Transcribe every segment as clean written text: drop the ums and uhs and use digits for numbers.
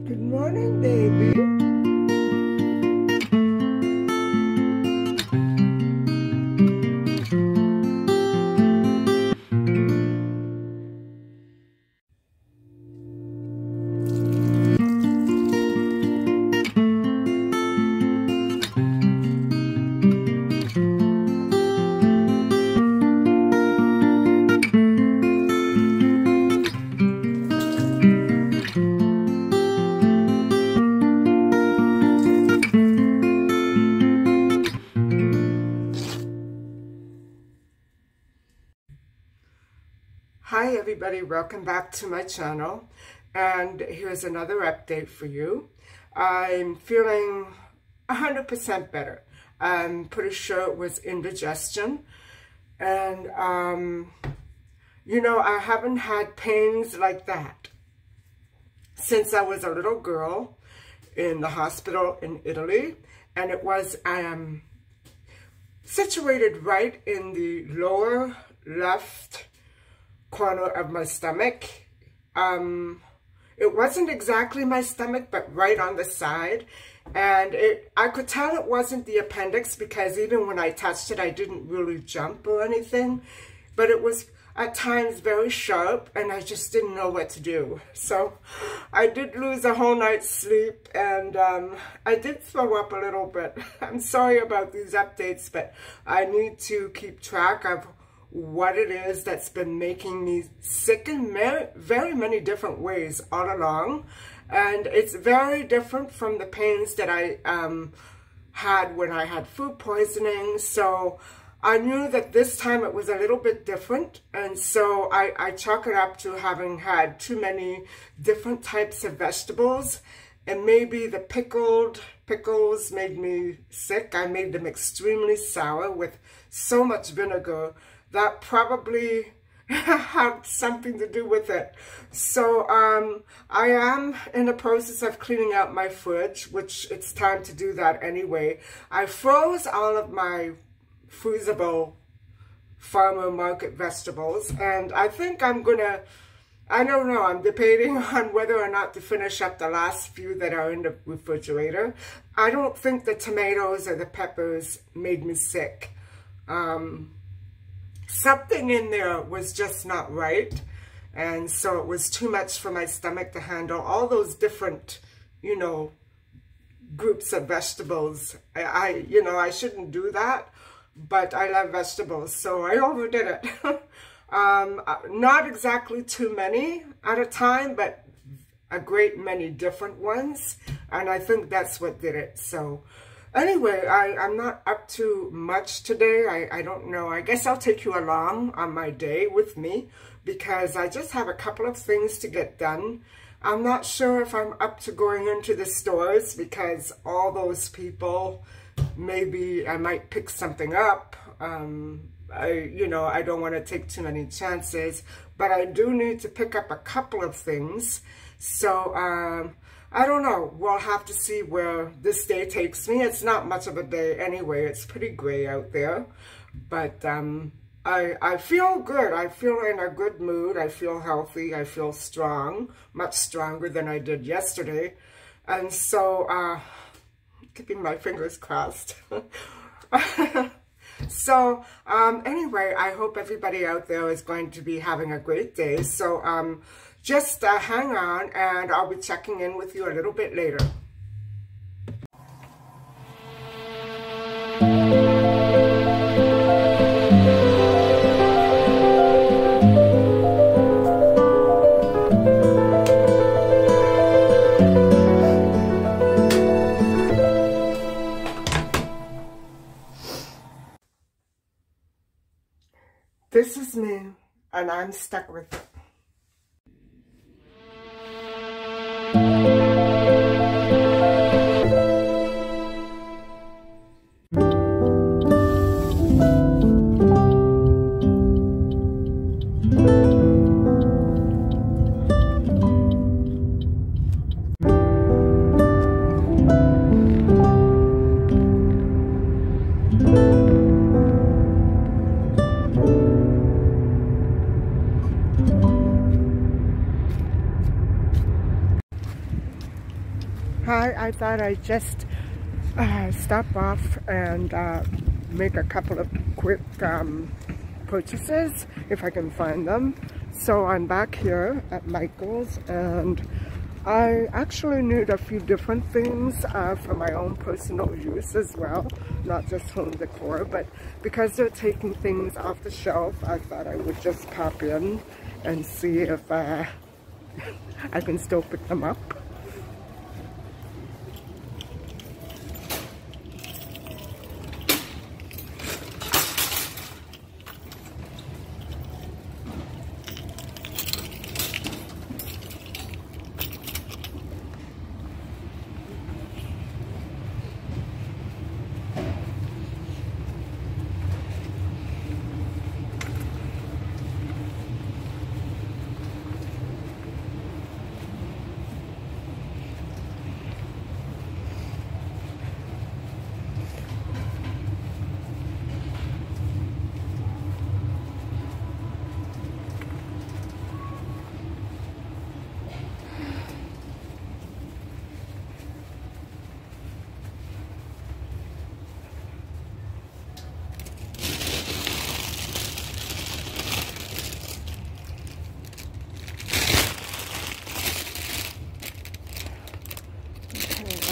Good morning, baby. Hi everybody, welcome back to my channel, and here's another update for you. I'm feeling 100% better. I'm pretty sure it was indigestion, and you know, I haven't had pains like that since I was a little girl in the hospital in Italy, and it was situated right in the lower left corner of my stomach. It wasn't exactly my stomach, but right on the side, and I could tell it wasn't the appendix because even when I touched it, I didn't really jump or anything, but it was at times very sharp, and I just didn't know what to do. So I did lose a whole night's sleep, and I did throw up a little bit. I'm sorry about these updates, but I need to keep track of what it is that's been making me sick in very many different ways all along. And it's very different from the pains that I had when I had food poisoning. So I knew that this time it was a little bit different. And so I chalk it up to having had too many different types of vegetables. And maybe the pickles made me sick. I made them extremely sour with so much vinegar. That probably had something to do with it. So I am in the process of cleaning out my fridge, which it's time to do that anyway. I froze all of my freezable farmer market vegetables, and I think I'm gonna, I don't know, I'm debating on whether or not to finish up the last few that are in the refrigerator. I don't think the tomatoes or the peppers made me sick. Something in there was just not right, and so it was too much for my stomach to handle all those different, you know, groups of vegetables. You know, I shouldn't do that, but I love vegetables, so I overdid it. Not exactly too many at a time, but a great many different ones, and I think that's what did it. So anyway, I'm not up to much today. I don't know. I guess I'll take you along on my day with me because I just have a couple of things to get done. I'm not sure if I'm up to going into the stores because all those people, maybe I might pick something up. You know, I don't want to take too many chances, but I do need to pick up a couple of things. So, I don't know. We'll have to see where this day takes me. It's not much of a day anyway. It's pretty gray out there. But I feel good. I feel in a good mood. I feel healthy. I feel strong. Much stronger than I did yesterday. And so, keeping my fingers crossed. So, anyway, I hope everybody out there is going to be having a great day. So, just hang on, and I'll be checking in with you a little bit later. This is me, and I'm stuck with it. hi. I thought I'd just stop off and make a couple of quick purchases if I can find them. So I'm back here at Michael's, and I actually need a few different things for my own personal use as well, not just home decor, but because they're taking things off the shelf, I thought I would just pop in and see if I can still pick them up.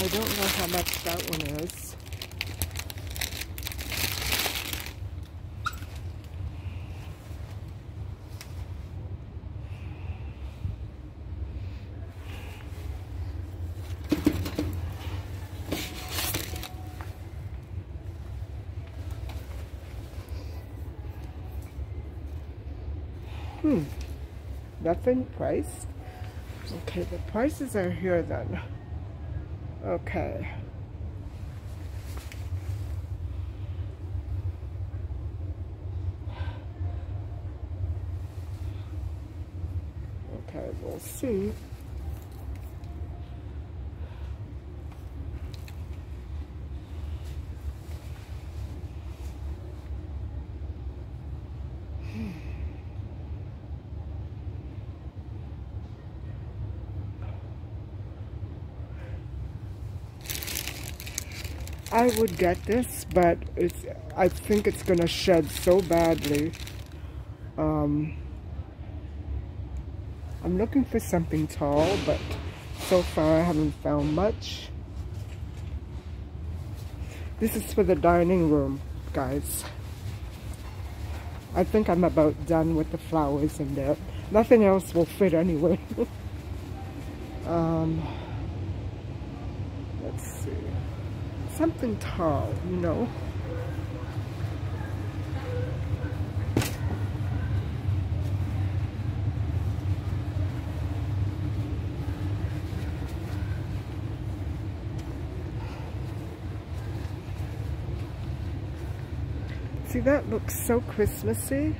I don't know how much that one is. Nothing priced. Okay, the prices are here then. Okay. Okay, we'll see. I would get this, but I think it's gonna shed so badly. I'm looking for something tall, but so far I haven't found much. This is for the dining room, guys. I think I'm about done with the flowers in there. Nothing else will fit anyway. Let's see. Something tall, you know. See, that looks so Christmassy.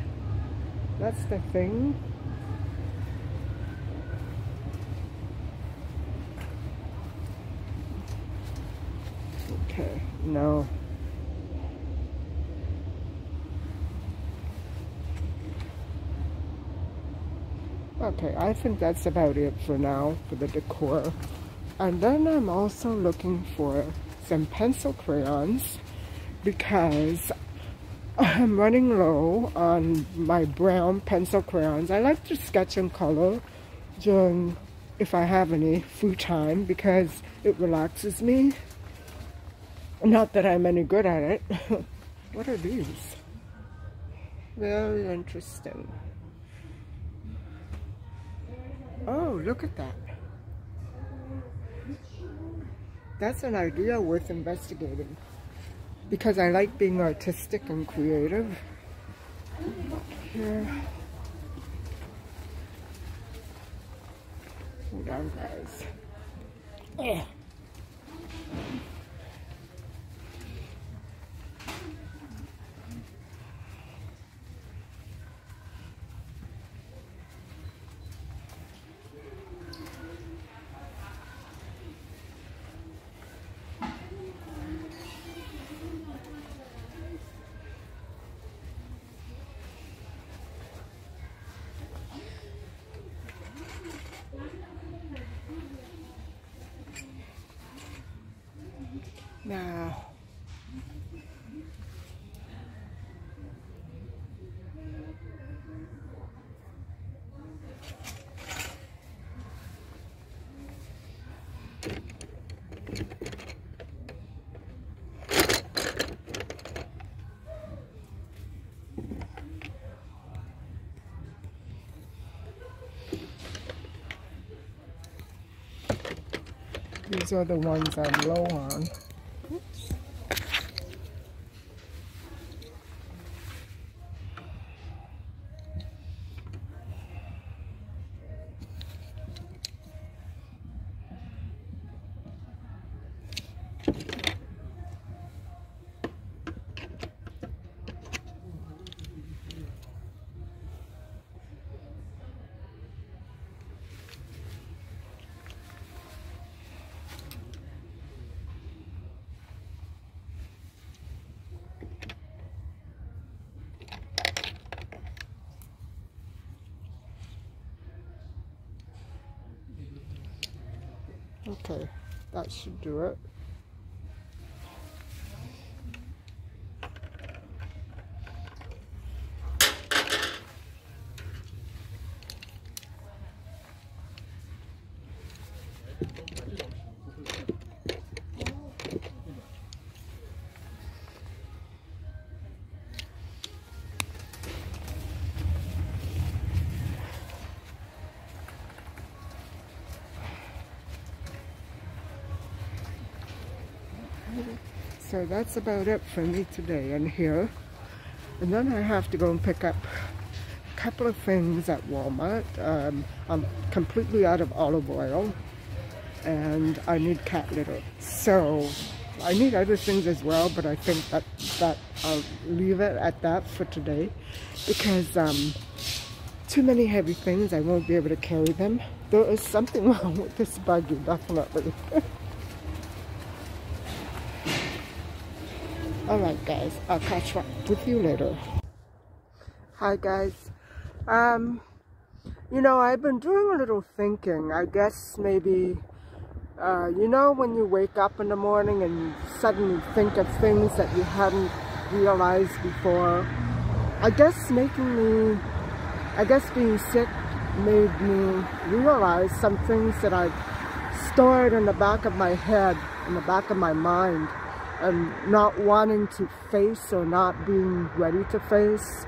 That's the thing. Okay, no. Okay, I think that's about it for now for the decor. And then I'm also looking for some pencil crayons because I'm running low on my brown pencil crayons. I like to sketch in color during, if I have any free time, because it relaxes me. Not that I'm any good at it. What are these? Very interesting. Oh, look at that. That's an idea worth investigating, because I like being artistic and creative. Here. Hold on, guys. Yeah. Now, these are the ones I'm low on. Oops. Okay, that should do it. So that's about it for me today and here. And then I have to go and pick up a couple of things at Walmart. I'm completely out of olive oil and I need cat litter. So I need other things as well, but I think that I'll leave it at that for today because too many heavy things, I won't be able to carry them. There is something wrong with this buggy, definitely. Alright guys, I'll catch up with you later. Hi guys. You know, I've been doing a little thinking. I guess maybe, you know when you wake up in the morning and you suddenly think of things that you hadn't realized before. I guess being sick made me realize some things that I've stored in the back of my head, in the back of my mind. And not wanting to face or not being ready to face.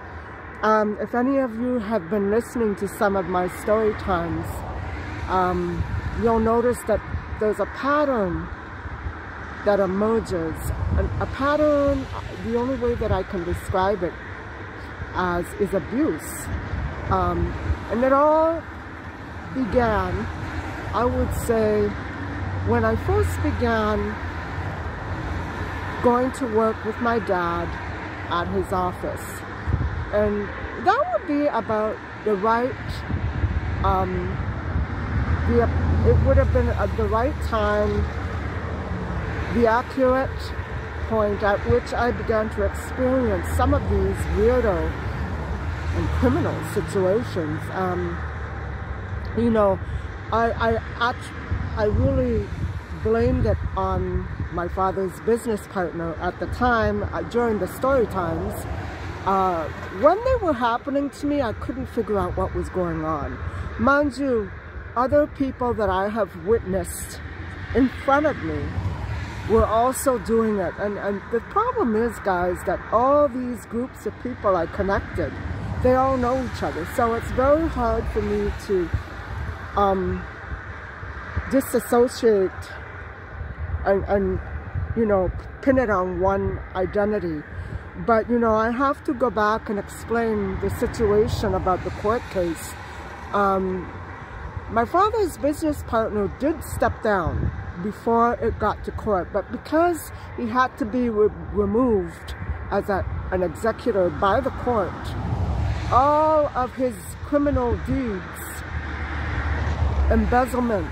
If any of you have been listening to some of my story times, you'll notice that there's a pattern that emerges. And a pattern, the only way that I can describe it as is abuse. And it all began, I would say, when I first began going to work with my dad at his office. And that would be about the right, it would have been at the right time, the accurate point at which I began to experience some of these weirdo and criminal situations. You know, I really blamed it on my father's business partner at the time, during the story times. When they were happening to me, I couldn't figure out what was going on. Mind you, other people that I have witnessed in front of me were also doing it. And the problem is, guys, that all these groups of people I connected, they all know each other. So it's very hard for me to disassociate and you know, pin it on one identity. But you know, I have to go back and explain the situation about the court case. My father's business partner did step down before it got to court, but because he had to be removed as an executor by the court, all of his criminal deeds, embezzlement,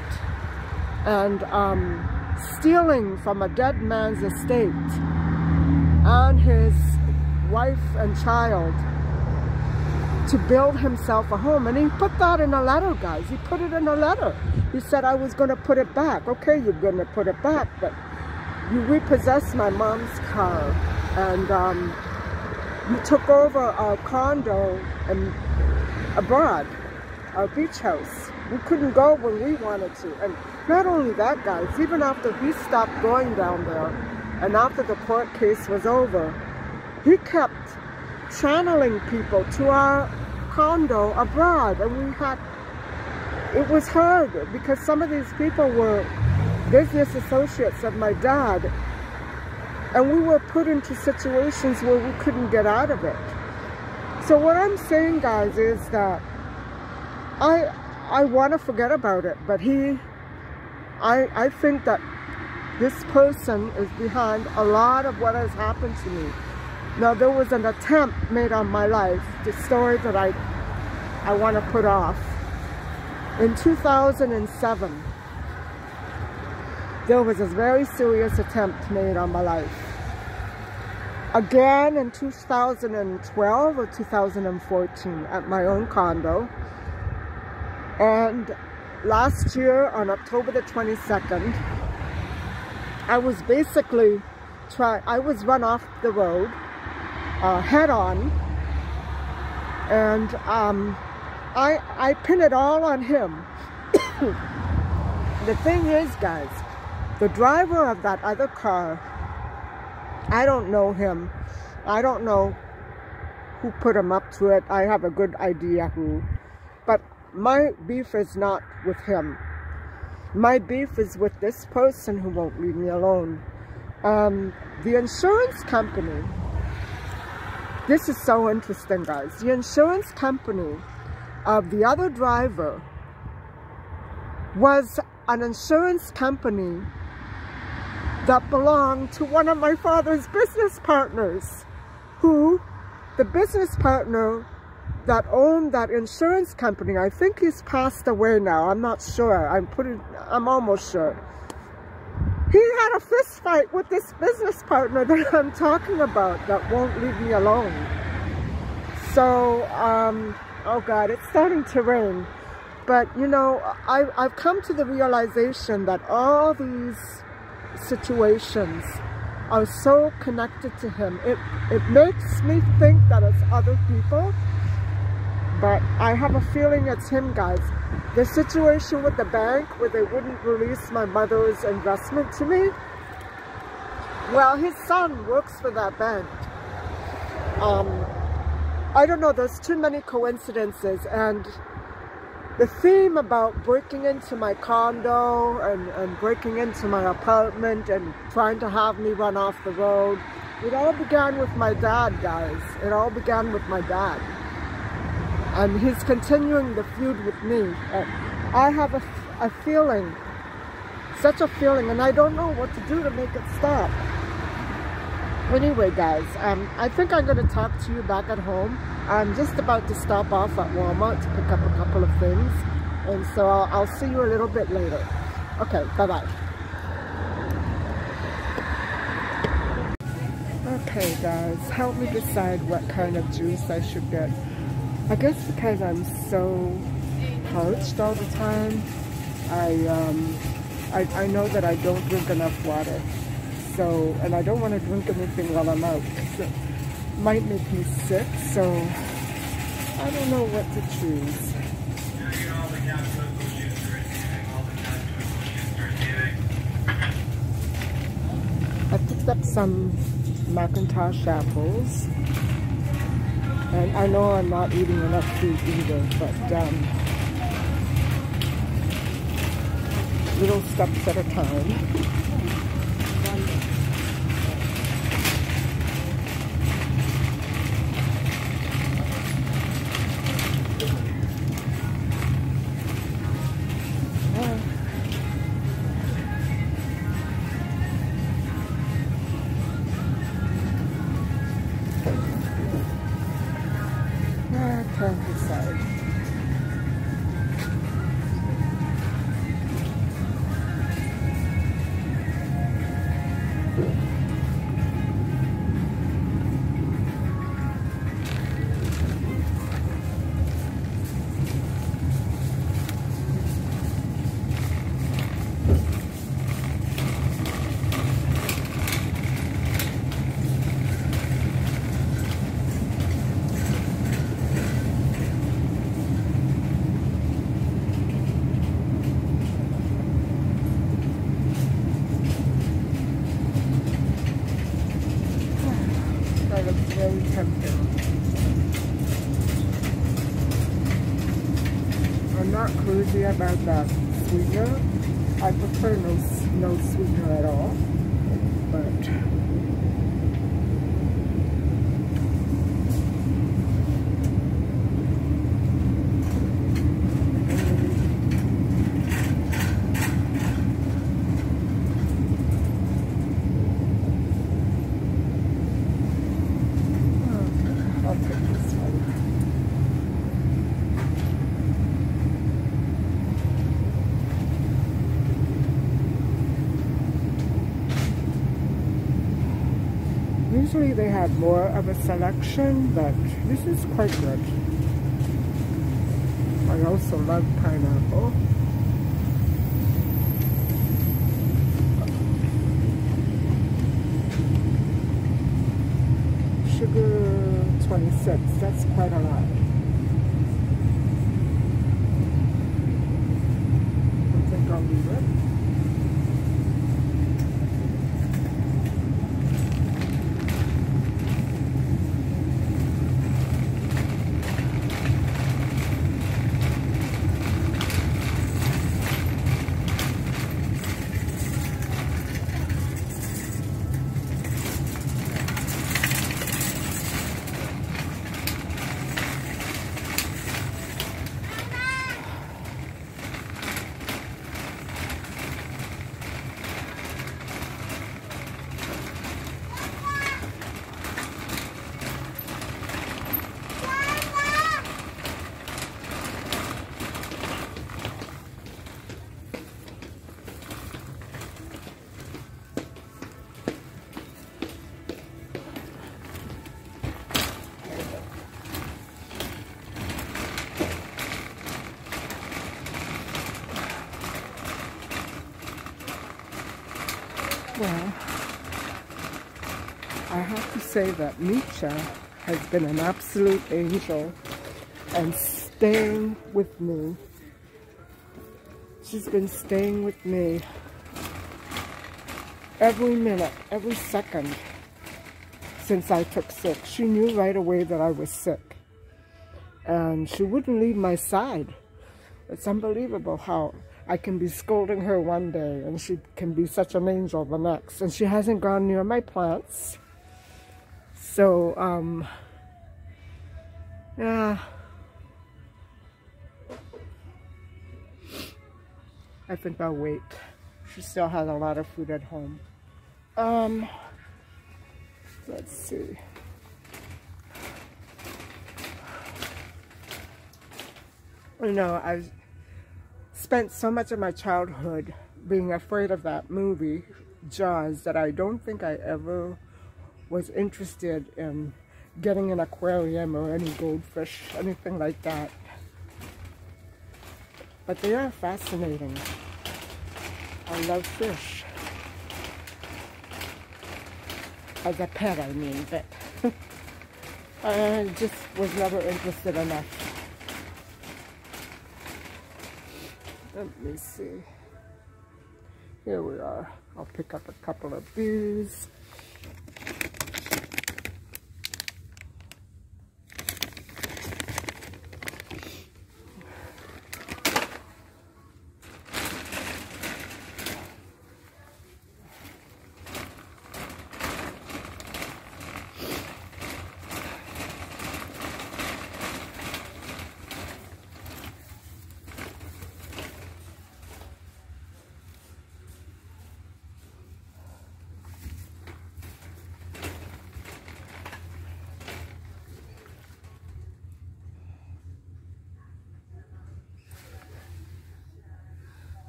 and stealing from a dead man's estate and his wife and child to build himself a home. And he put that in a letter, guys. He put it in a letter. He said, I was going to put it back. Okay, you're going to put it back, but you repossessed my mom's car, and you took over our condo and abroad, our beach house. We couldn't go when we wanted to. And not only that, guys, even after he stopped going down there, and after the court case was over, he kept channeling people to our condo abroad. And it was hard because some of these people were business associates of my dad, and we were put into situations where we couldn't get out of it. So what I'm saying, guys, is that I want to forget about it, but I think that this person is behind a lot of what has happened to me. Now, there was an attempt made on my life, the story that I want to put off. In 2007, there was a very serious attempt made on my life. Again in 2012 or 2014 at my own condo. And last year on October the 22nd, I was basically I was run off the road head on, and I pin it all on him. The thing is, guys, the driver of that other car, I don't know him. I don't know who put him up to it. I have a good idea who. But my beef is not with him. My beef is with this person who won't leave me alone. The insurance company, this is so interesting, guys. The insurance company of the other driver was an insurance company that belonged to one of my father's business partners, who, the business partner that owned that insurance company, I think he's passed away now, I'm not sure, I'm almost sure. He had a fist fight with this business partner that I'm talking about that won't leave me alone. So, oh God, it's starting to rain. But, you know, I've come to the realization that all these situations are so connected to him. It makes me think that it's other people, but I have a feeling it's him, guys. The situation with the bank where they wouldn't release my mother's investment to me, well, his son works for that bank. I don't know, there's too many coincidences, and the theme about breaking into my condo and breaking into my apartment and trying to have me run off the road, it all began with my dad, guys. It all began with my dad. And he's continuing the feud with me. I have a feeling, such a feeling, and I don't know what to do to make it stop. Anyway, guys, I think I'm going to talk to you back at home. I'm just about to stop off at Walmart to pick up a couple of things, and so I'll see you a little bit later. Okay, bye-bye. Okay, guys, help me decide what kind of juice I should get. I guess because I'm so parched all the time, I know that I don't drink enough water. So, and I don't want to drink anything while I'm out, because it might make me sick, so I don't know what to choose. I picked up some Macintosh apples, and I know I'm not eating enough food either, but little steps at a time. not crazy about that sweetener. I prefer no sweetener at all. But I'll take this one. Usually they have more of a selection, but this is quite good. I also love pineapple. Sugar 26, that's quite a lot. I think I'll leave it. Well, I have to say that Meecha has been an absolute angel and staying with me. She's been staying with me every minute, every second since I took sick. She knew right away that I was sick, and she wouldn't leave my side. It's unbelievable how I can be scolding her one day and she can be such an angel the next. And she hasn't gone near my plants. So, yeah. I think I'll wait. She still has a lot of food at home. Let's see. You know, I've spent so much of my childhood being afraid of that movie, Jaws, that I don't think I ever was interested in getting an aquarium or any goldfish, anything like that. But they are fascinating. I love fish. As a pet, I mean, but I just was never interested enough. Let me see. Here we are. I'll pick up a couple of these.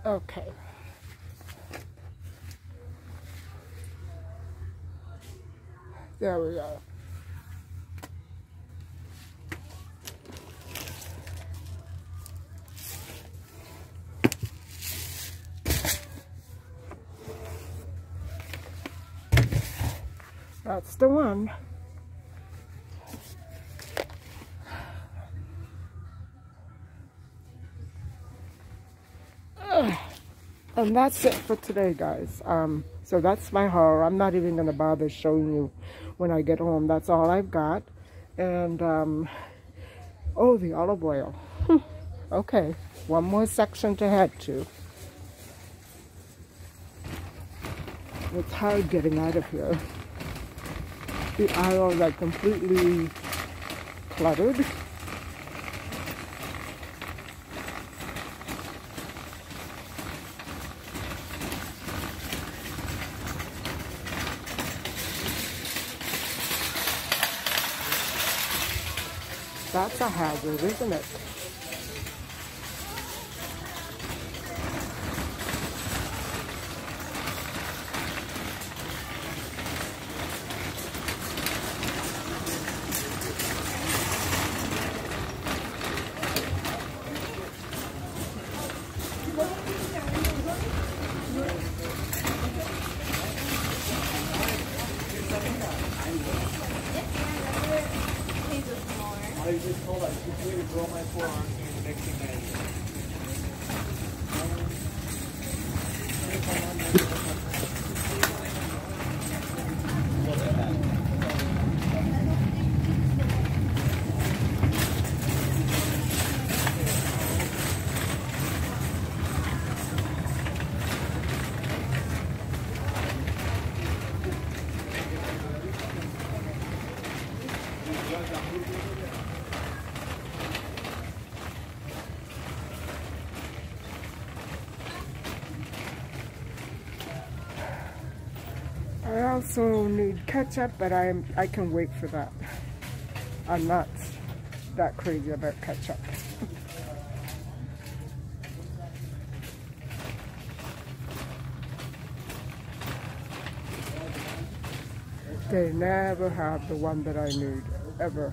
Okay. There we go. That's the one. And that's it for today, guys. So that's my haul. I'm not even going to bother showing you when I get home. That's all I've got. And, oh, the olive oil. Okay. One more section to head to. It's hard getting out of here. The aisles are completely cluttered. That's a hazard, isn't it? I just told her I completely grow my forearm and mixing that. I also need ketchup, but I can wait for that. I'm not that crazy about ketchup. They never have the one that I need, ever.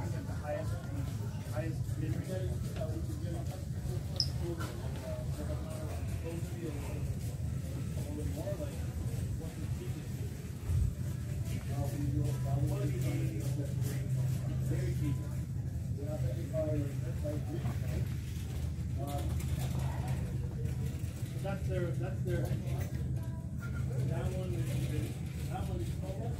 That's their, that one is called.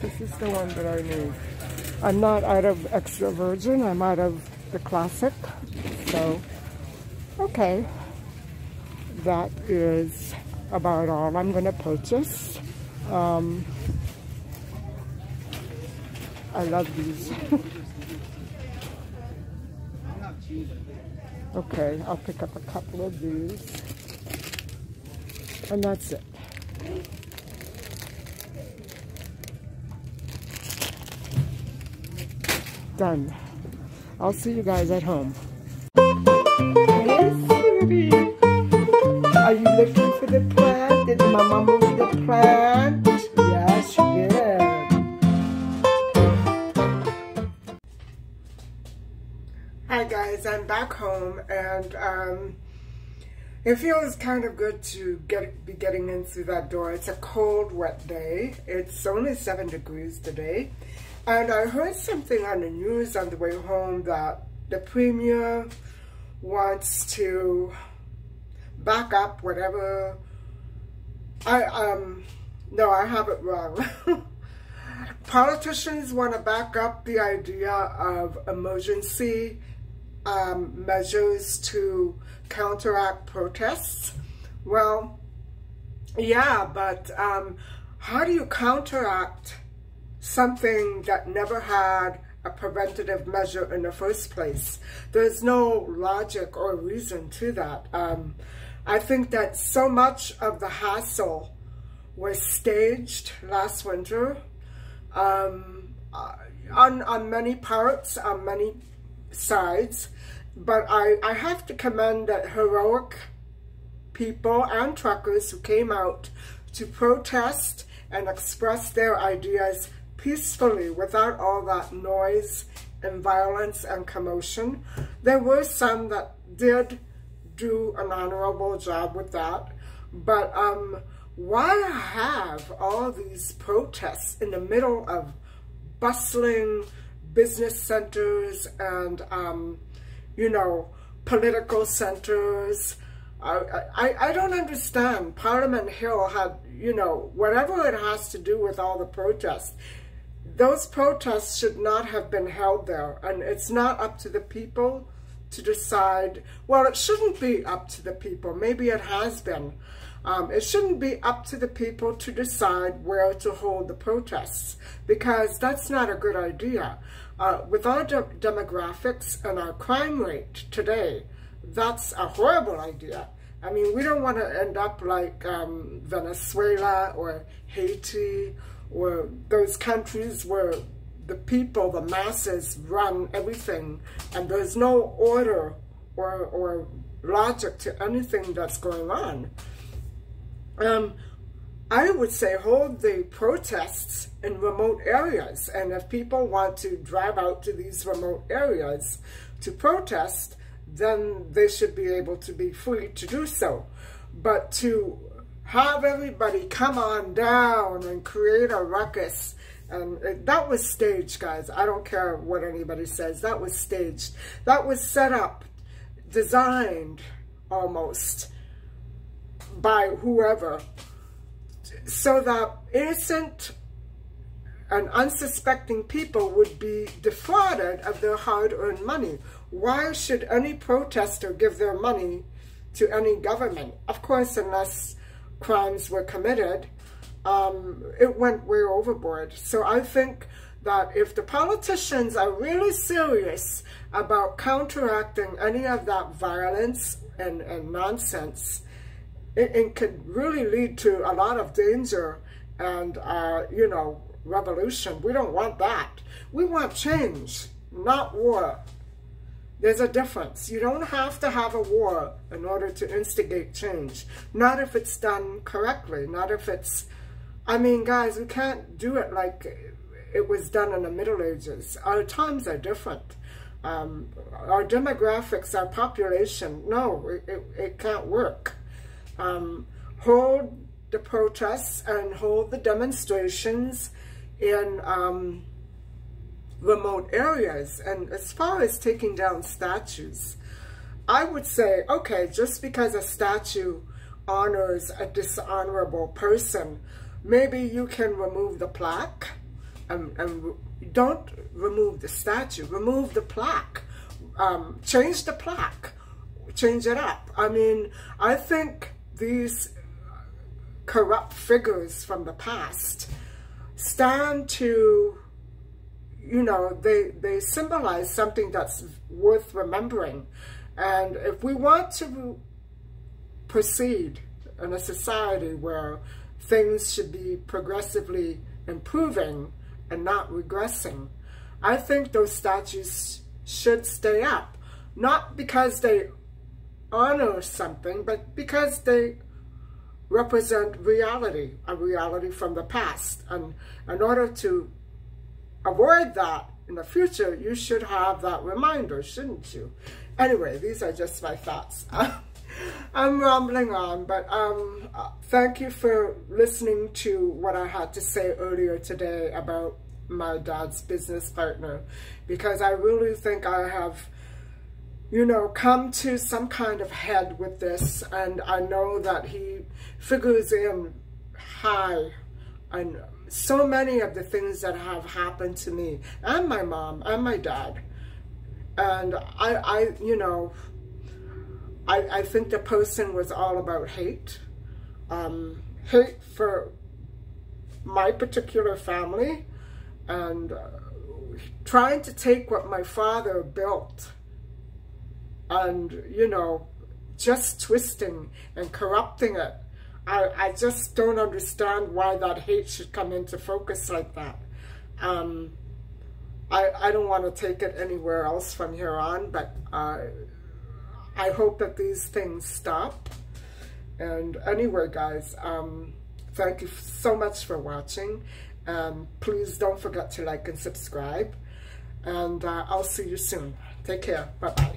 This is the one that I need. I'm not out of extra virgin, I'm out of the classic. So, okay. That is about all I'm going to purchase. I love these. Okay, I'll pick up a couple of these. And that's it. Done. I'll see you guys at home. Hey, sweetie. Are you looking for the plant? Did Mama move the plant? Yeah, she did. Hi guys, I'm back home, and it feels kind of good to be getting in through that door. It's a cold, wet day. It's only 7 degrees today. And I heard something on the news on the way home that the Premier wants to back up whatever. No, I have it wrong. Politicians want to back up the idea of emergency measures to counteract protests. Well, yeah, but how do you counteract something that never had a preventative measure in the first place? There's no logic or reason to that. I think that so much of the hassle was staged last winter on many parts, on many sides. But I have to commend the heroic people and truckers who came out to protest and express their ideas peacefully without all that noise and violence and commotion. There were some that did do an honorable job with that, but why have all these protests in the middle of bustling business centers and, you know, political centers. I don't understand. Parliament Hill had, you know, whatever it has to do with all the protests, those protests should not have been held there. And it's not up to the people to decide. Well, it shouldn't be up to the people. Maybe it has been. It shouldn't be up to the people to decide where to hold the protests, because that's not a good idea. With our demographics and our crime rate today, that's a horrible idea. I mean, we don't want to end up like Venezuela or Haiti or those countries where the people, the masses, run everything and there's no order or logic to anything that's going on. I would say hold the protests in remote areas, and if people want to drive out to these remote areas to protest, then they should be able to be free to do so. But to have everybody come on down and create a ruckus, and that was staged, guys. I don't care what anybody says. That was staged. That was set up, designed almost by whoever, so that innocent and unsuspecting people would be defrauded of their hard-earned money. Why should any protester give their money to any government? Of course, unless crimes were committed, it went way overboard. So I think that if the politicians are really serious about counteracting any of that violence and nonsense, it could really lead to a lot of danger and, you know, revolution. We don't want that. We want change, not war. There's a difference. You don't have to have a war in order to instigate change. Not if it's done correctly. Not if it's... I mean, guys, we can't do it like it was done in the Middle Ages. Our times are different. Our demographics, our population, no, it can't work. Hold the protests and hold the demonstrations in remote areas. And as far as taking down statues, I would say, okay, just because a statue honors a dishonorable person, maybe you can remove the plaque, and don't remove the statue, remove the plaque, change the plaque, change it up. I mean, I think these corrupt figures from the past stand to, you know, they symbolize something that's worth remembering. And if we want to proceed in a society where things should be progressively improving and not regressing, I think those statues should stay up. Not because they honor something, but because they represent reality, a reality from the past. And in order to avoid that in the future, you should have that reminder, shouldn't you? Anyway, these are just my thoughts. I'm rambling on, but thank you for listening to what I had to say earlier today about my dad's business partner, because I really think I have, you know, come to some kind of head with this, and I know that he figures in high on so many of the things that have happened to me and my mom and my dad. And I you know, I think the person was all about hate. Hate for my particular family, and trying to take what my father built and, you know, just twisting and corrupting it. I just don't understand why that hate should come into focus like that. I don't want to take it anywhere else from here on, but I hope that these things stop. And anyway, guys, thank you so much for watching. Please don't forget to like and subscribe. And I'll see you soon. Take care. Bye-bye.